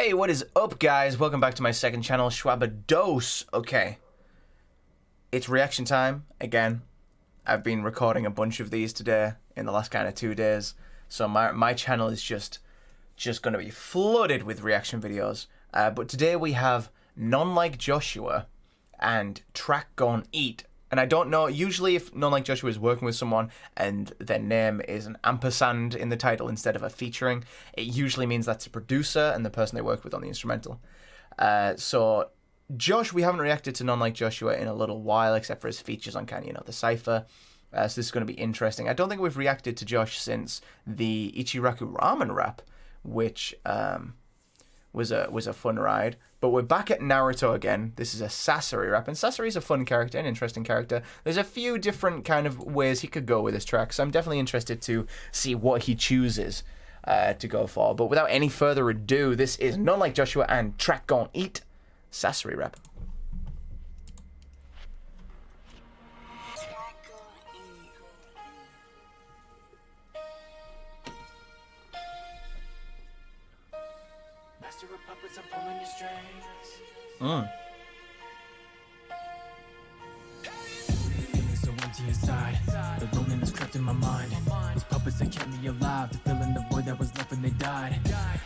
Hey, what is up, guys? Welcome back to my second channel, Schwabados. Okay, it's reaction time again. I've been recording a bunch of these today in the last kind of 2 days, so my channel is just going to be flooded with reaction videos. But today we have NoneLikeJoshua and TrackGonEat. And I don't know, usually if NoneLikeJoshua is working with someone and their name is an ampersand in the title instead of a featuring, it usually means that's a producer and the person they work with on the instrumental. So Josh, we haven't reacted to NoneLikeJoshua in a little while, except for his features on kind of, the cypher. So this is going to be interesting. I don't think we've reacted to Josh since the Ichiraku Ramen rap, which was a fun ride. But we're back at Naruto again. This is a Sasori rap, and Sasori's a fun character, an interesting character. There's a few different kind of ways he could go with this track, so I'm definitely interested to see what he chooses to go for. But without any further ado, this is NoneLikeJoshua and TrackGonEat, Sasori rap. So empty inside, the loneliness crept in my mind. Those puppets that kept me alive, to fill in the void that was left when they died.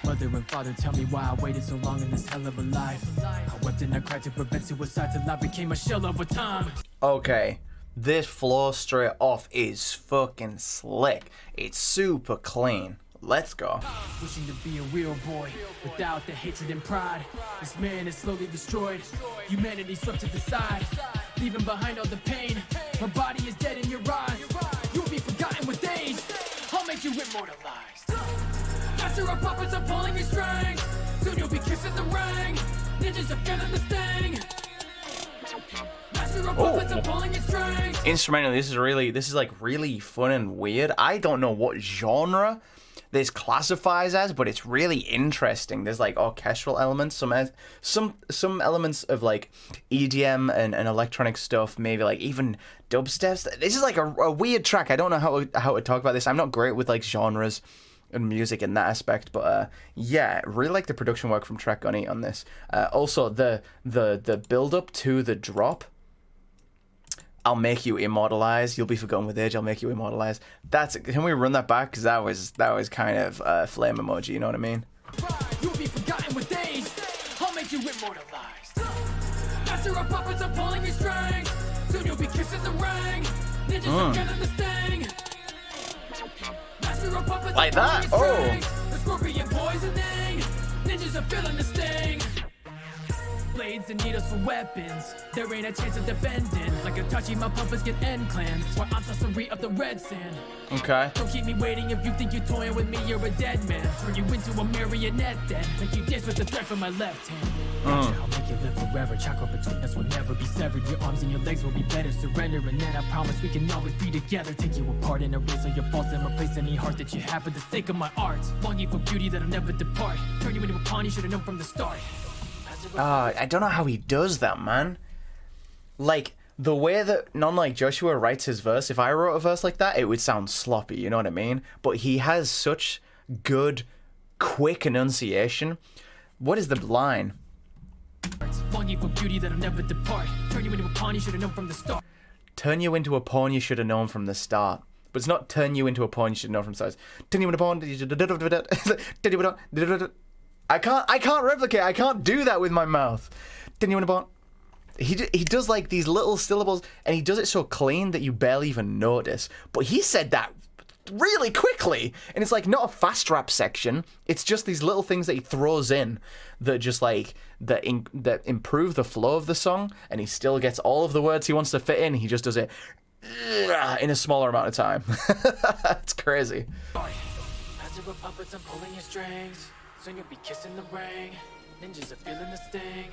Mother and father, tell me why I waited so long in this hell of a life. I wept and I cried to prevent suicide till I became a shell over time. Okay, this flow straight off is fucking slick. It's super clean. Let's go. Wishing to be a real boy without the hatred and pride. This man is slowly destroyed. Humanity swept to the side, leaving behind all the pain. My body is dead in your eyes. You'll be forgotten with age. I'll make you immortalized. Master of puppets, I'm pulling your strings. Soon you'll be kissing the ring. Ninjas are feeling the sting. Master of puppets, I'm pulling your strings. Instrumentally, this is like really fun and weird. I don't know what genre this classifies as, but it's really interesting. There's like orchestral elements, some elements of like EDM and electronic stuff, maybe like even dubsteps. This is like a weird track. I don't know how to talk about this. I'm not great with like genres and music in that aspect, but yeah, really like the production work from TrackGonEat on this. Also the build up to the drop. I'll make you immortalized. You'll be forgotten with age. I'll make you immortalized. Can we run that back? Because that was kind of a flame emoji. You know what I mean? You'll be forgotten with age. I'll make you immortalized. Master of puppets, I'm pulling your strings. Soon you'll be kissing the ring. Ninjas are feeling the sting. Master of puppets, like that. Oh. The scorpion poisoning. Ninjas are feeling the sting. Blades and needles for weapons. There ain't a chance of defending. Like Akatsuki, my puppets get end clans. Why I'm Sasori of the red sand. Okay. Don't keep me waiting. If you think you're toying with me, you're a dead man. Turn you into a marionette then. Make you dance with the threat from my left hand. Gotcha, I'll make you live forever. Chakra between us will never be severed. Your arms and your legs will be better. Surrender, and then I promise we can always be together. Take you apart and erase all your faults and replace any heart that you have for the sake of my art. Longing for beauty that'll never depart. Turn you into a pawn you should have known from the start. I don't know how he does that, man. Like, the way that NoneLikeJoshua writes his verse, if I wrote a verse like that, it would sound sloppy, you know what I mean? But he has such good, quick enunciation. What is the line? Longing for beauty that'll never depart. Turn you into a pawn you should have known from the start. Turn you into a pawn you should have known from the start. But it's not turn you into a pawn you should have known from the start. Turn you into a pawn. I can't replicate. I can't do that with my mouth. Didn't you want to bond? He does like these little syllables, and he does it so clean that you barely even notice. But he said that really quickly, and it's like not a fast rap section. It's just these little things that he throws in that just like that improve the flow of the song, and he still gets all of the words he wants to fit in. He just does it in a smaller amount of time. It's crazy. Master of puppets, I'm pulling your strings. Soon you'll be kissing the ring. Ninjas are feeling the sting.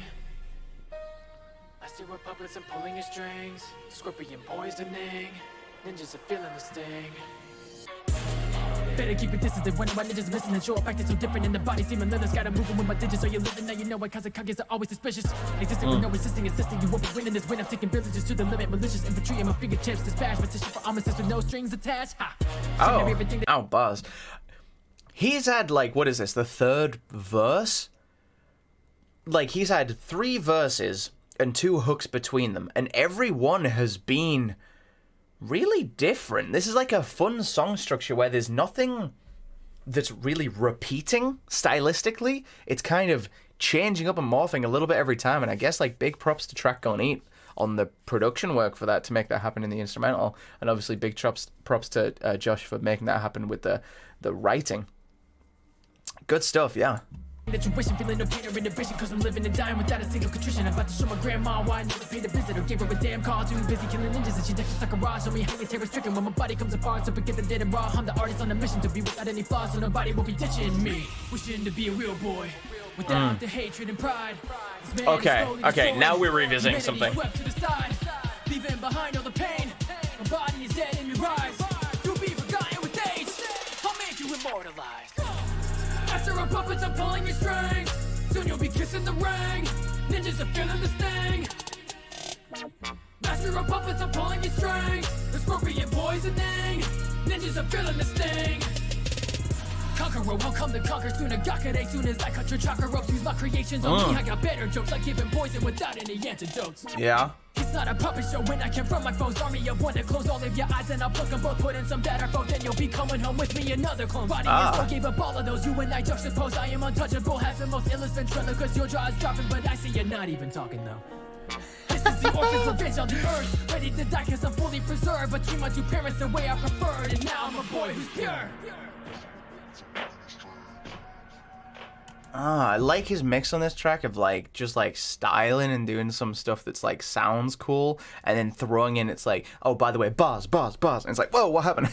Master of puppets, I'm pulling your strings. Scorpion poisoning. Ninjas are feeling the sting. Better keep it distant when my ninjas missing and show up acting so different in the body. Seeming little, gotta move with my digits. So you're living now, you know what Akatsuki are always suspicious. Existing with no resisting, insisting you won't be winning this win. I'm taking villages to the limit, malicious infantry at my fingertips. Dispatch petition for armistice with no strings attached. Ha! Oh, buzz. He's had, like, what is this, the third verse like, he's had 3 verses and 2 hooks between them, and every one has been really different. This is like a fun song structure where there's nothing that's really repeating stylistically. It's kind of changing up and morphing a little bit every time, and I guess, like, big props to TrackGonEat on the production work for that, to make that happen in the instrumental, and obviously big props to Josh for making that happen with the writing. Good stuff, yeah. Intuition, feeling no pain or inhibition, cause I'm living and dying without a single contrition. I'm about to show my grandma why I never paid a visit or gave her a damn call. Too busy killing ninjas and she texts us like a garage. So me hanging terror stricken when my body comes apart. So forget the dead and raw. I'm the artist on a mission to be without any flaws, so nobody will be ditching me. Wishing to be a real boy without the hatred and pride. Okay, now we're revisiting something. Leaving behind all the pain. My body is dead and we rise. You'll be forgotten with age. I'll make you immortalized. Master of puppets, I'm pulling your strings. Soon you'll be kissing the ring. Ninjas are feeling the sting. Master of puppets, I'm pulling your strings. The scorpion poisoning. Ninjas are feeling the sting. Conqueror will come to conquer soon. Agakure soon as I cut your chakra ropes. Use my creations on me. I got better jokes like giving poison without any antidotes. Yeah. It's not a puppet show when I confront my foes. Army of one to close all of your eyes and I'll plug them both. Put in some data folk, then you'll be coming home with me. Another clone. Body and soul gave up all of those. You and I juxtapose. I am untouchable. Has the most illest ventriloquist. Your jaw is dropping, but I see you're not even talking though. This is the orphan's revenge on the earth. Ready to die cause I'm fully preserved. Between my 2 parents the way I preferred. And now I'm a boy who's pure. I like his mix on this track of, like, just, like, styling and doing some stuff that's, like, sounds cool, and then throwing in, it's like, oh, by the way, bars, and it's like, whoa, what happened?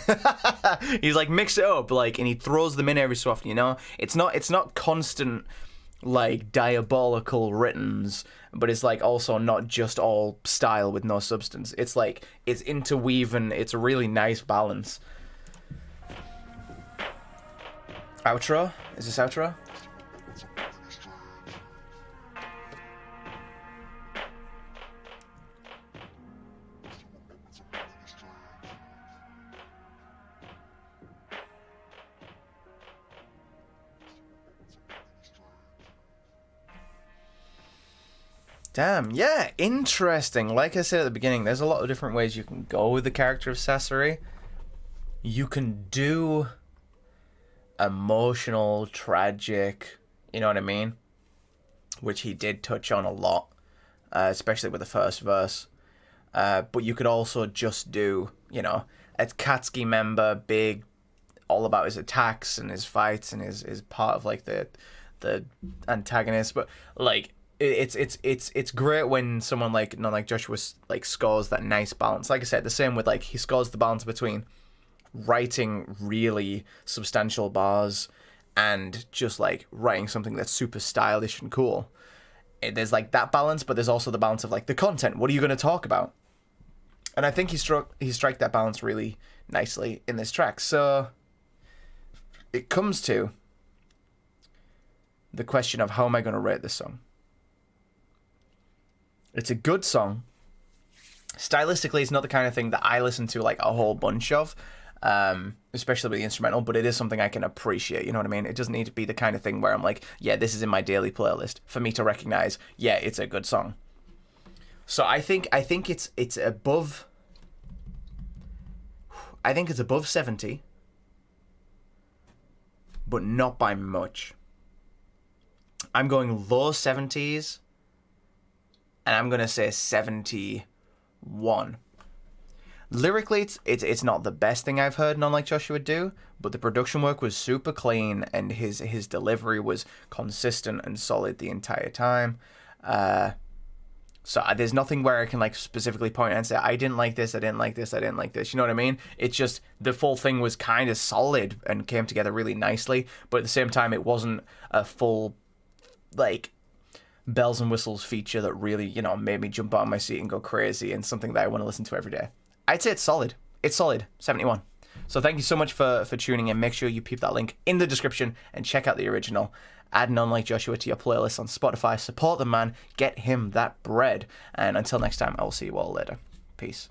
He's like, mix it up, like, and he throws them in every so often, you know? It's not constant, like, diabolical writtens, but it's, like, also not just all style with no substance. It's, like, it's interweaving, it's a really nice balance. Outro? Is this outro? Damn, yeah, interesting. Like I said at the beginning, there's a lot of different ways you can go with the character of Sasori. You can do emotional, tragic, you know what I mean? Which he did touch on a lot, especially with the first verse. But you could also just do, you know, Akatsuki member, big, all about his attacks and his fights and his part of, like, the antagonist. But, like, it's great when someone like NoneLikeJoshua, like, scores that nice balance. Like I said, the same with, like, he scores the balance between writing really substantial bars and just, like, writing something that's super stylish and cool. There's, like, that balance, but there's also the balance of, like, the content. What are you going to talk about? And I think he struck that balance really nicely in this track. So it comes to the question of, how am I going to rate this song? It's a good song. Stylistically, it's not the kind of thing that I listen to, like, a whole bunch of, especially with the instrumental, but it is something I can appreciate, you know what I mean? It doesn't need to be the kind of thing where I'm like, yeah, this is in my daily playlist, for me to recognize, yeah, it's a good song. So I think it's above, I think it's above 70, but not by much. I'm going low 70s, and I'm going to say 71. Lyrically, it's not the best thing I've heard NoneLikeJoshua do, but the production work was super clean, and his delivery was consistent and solid the entire time. So there's nothing where I can, like, specifically point and say, I didn't like this, I didn't like this, I didn't like this. You know what I mean? It's just the full thing was kind of solid and came together really nicely, but at the same time, it wasn't a full, like, bells and whistles feature that really, you know, made me jump out of my seat and go crazy, and something that I want to listen to every day. I'd say it's solid. It's solid. 71. So thank you so much for tuning in. Make sure you peep that link in the description and check out the original. Add NoneLikeJoshua to your playlist on Spotify. Support the man. Get him that bread. And until next time, I will see you all later. Peace.